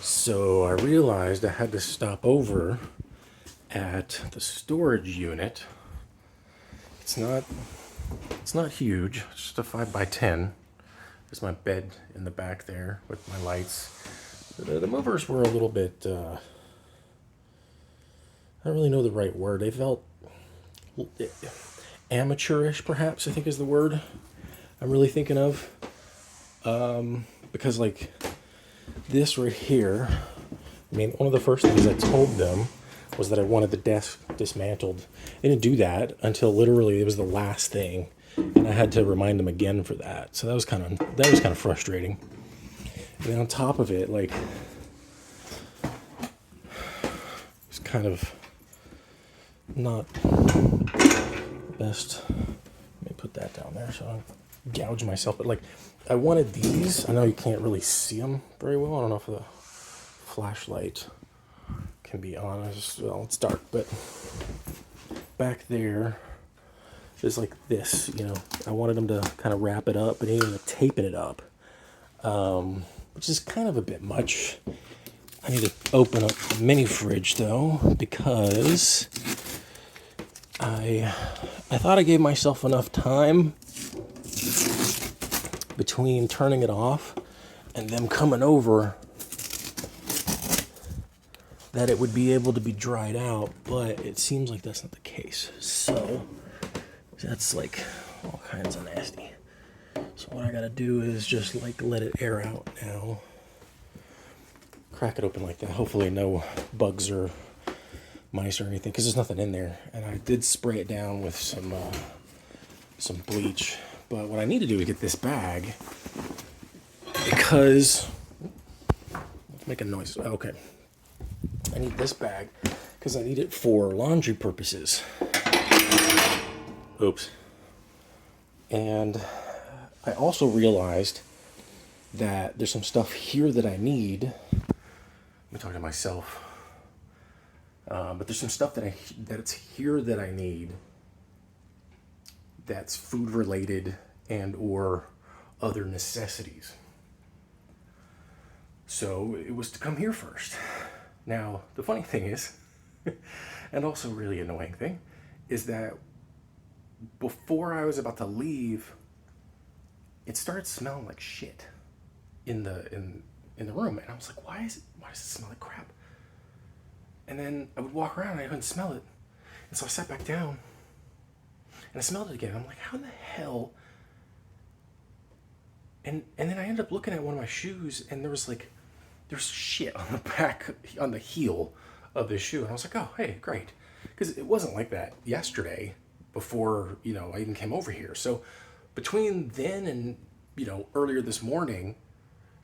So I realized I had to stop over at the storage unit. It's not it's not huge, it's just a 5 by 10. There's my bed in the back there with my lights. The movers were a little bit I don't really know the right word. They felt amateurish, perhaps, I think is the word I'm really thinking of. Because like this right here, I mean, one of the first things I told them was that I wanted the desk dismantled. They didn't do that until literally it was the last thing, and I had to remind them again for that. So that was kind of frustrating. And then on top of it, like, it's kind of not the best. Let me put that down there so I don't gouge myself. But like, I wanted these. I know you can't really see them very well. I don't know if the flashlight can be on. Well, it's dark, but back there is like this. I wanted them to kind of wrap it up, but even taping it up, which is kind of a bit much. I need to open up the mini fridge though, because I thought I gave myself enough time between turning it off and them coming over that it would be able to be dried out, but it seems like that's not the case. So that's like all kinds of nasty. So what I gotta do is just like let it air out now. Crack it open like that. Hopefully no bugs or mice or anything, because there's nothing in there. And I did spray it down with some bleach. But what I need to do is get this bag, because let's make a noise. Okay. I need this bag because I need it for laundry purposes. Oops. And I also realized that there's some stuff here that I need. I'm talking to myself. But there's some stuff that it's here that I need that's food related and or other necessities. So it was to come here first. Now, the funny thing is, and also really annoying thing, is that before I was about to leave, it started smelling like shit in the room, and I was like, why does it smell like crap? And then I would walk around and I couldn't smell it, and so I sat back down and I smelled it again. I'm like, how in the hell? And then I ended up looking at one of my shoes, and there's shit on the back, on the heel of this shoe. And I was like, oh, hey, great. Because it wasn't like that yesterday before, I even came over here. So between then and, earlier this morning,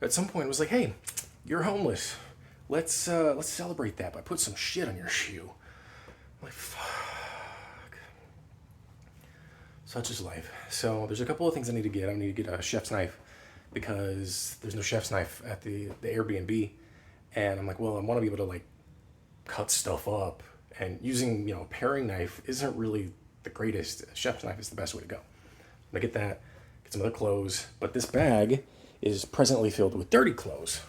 at some point it was like, hey, you're homeless. Let's celebrate that by putting some shit on your shoe. I'm like, fuck. Such is life. So there's a couple of things I need to get. I need to get a chef's knife, because there's no chef's knife at the Airbnb. And I'm like, well, I want to be able to like cut stuff up, and using, a paring knife isn't really the greatest. A chef's knife is the best way to go. I'm gonna get that, get some other clothes, but this bag is presently filled with dirty clothes,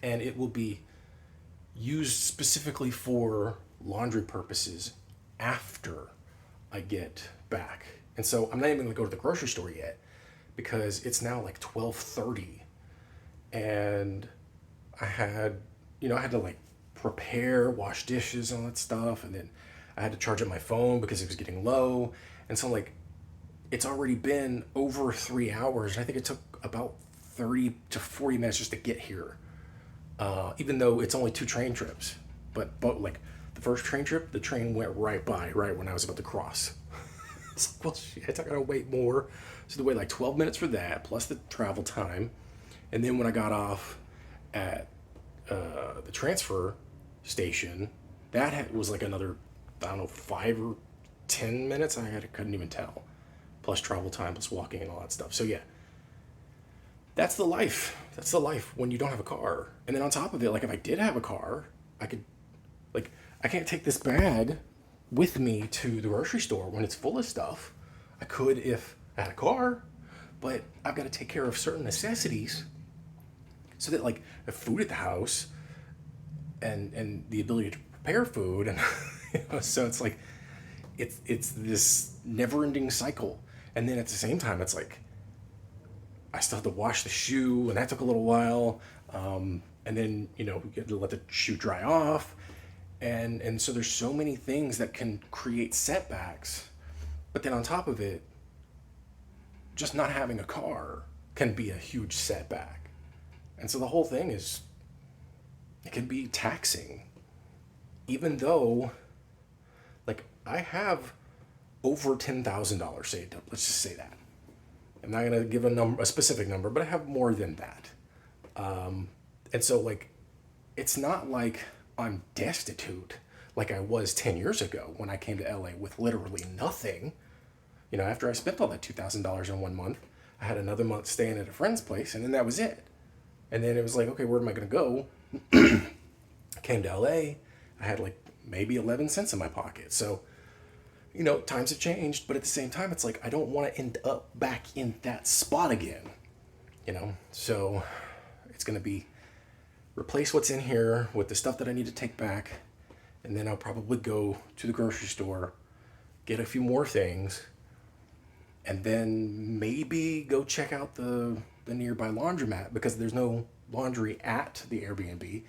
and it will be used specifically for laundry purposes after I get back. And so I'm not even gonna go to the grocery store yet, because it's now like 12:30, and I had to like prepare, wash dishes and all that stuff, and then I had to charge up my phone because it was getting low. And so like, it's already been over 3 hours, and I think it took about 30 to 40 minutes just to get here, even though it's only 2 train trips. But like the first train trip, the train went right by right when I was about to cross. It's like, well, shit, I gotta wait more. So to wait like 12 minutes for that, plus the travel time. And then when I got off at the transfer station, that was like another, I don't know, 5 or 10 minutes. Couldn't even tell. Plus travel time, plus walking and all that stuff. So yeah, that's the life. That's the life when you don't have a car. And then on top of it, like if I did have a car, I can't take this bag with me to the grocery store when it's full of stuff. I could if I had a car, but I've got to take care of certain necessities, so that like I have food at the house, and the ability to prepare food, and so it's like it's this never-ending cycle. And then at the same time, it's like I still have to wash the shoe, and that took a little while. And then we get to let the shoe dry off, and so there's so many things that can create setbacks. But then on top of it, just not having a car can be a huge setback. And so the whole thing is, it can be taxing. Even though, like, I have over $10,000 saved up. Let's just say that. I'm not gonna give a specific number, but I have more than that. And so, like, it's not like I'm destitute like I was 10 years ago when I came to LA with literally nothing. After I spent all that $2,000 in 1 month, I had another month staying at a friend's place, and then that was it. And then it was like, okay, where am I gonna go? I came to LA, I had like maybe 11 cents in my pocket. So, times have changed, but at the same time, it's like, I don't want to end up back in that spot again, So it's going to be replace what's in here with the stuff that I need to take back. And then I'll probably go to the grocery store, get a few more things, and then maybe go check out the nearby laundromat, because there's no laundry at the Airbnb.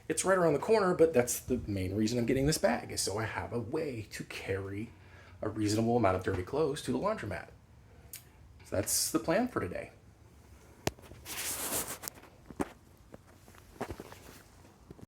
It's right around the corner, but that's the main reason I'm getting this bag, is so I have a way to carry a reasonable amount of dirty clothes to the laundromat. So that's the plan for today.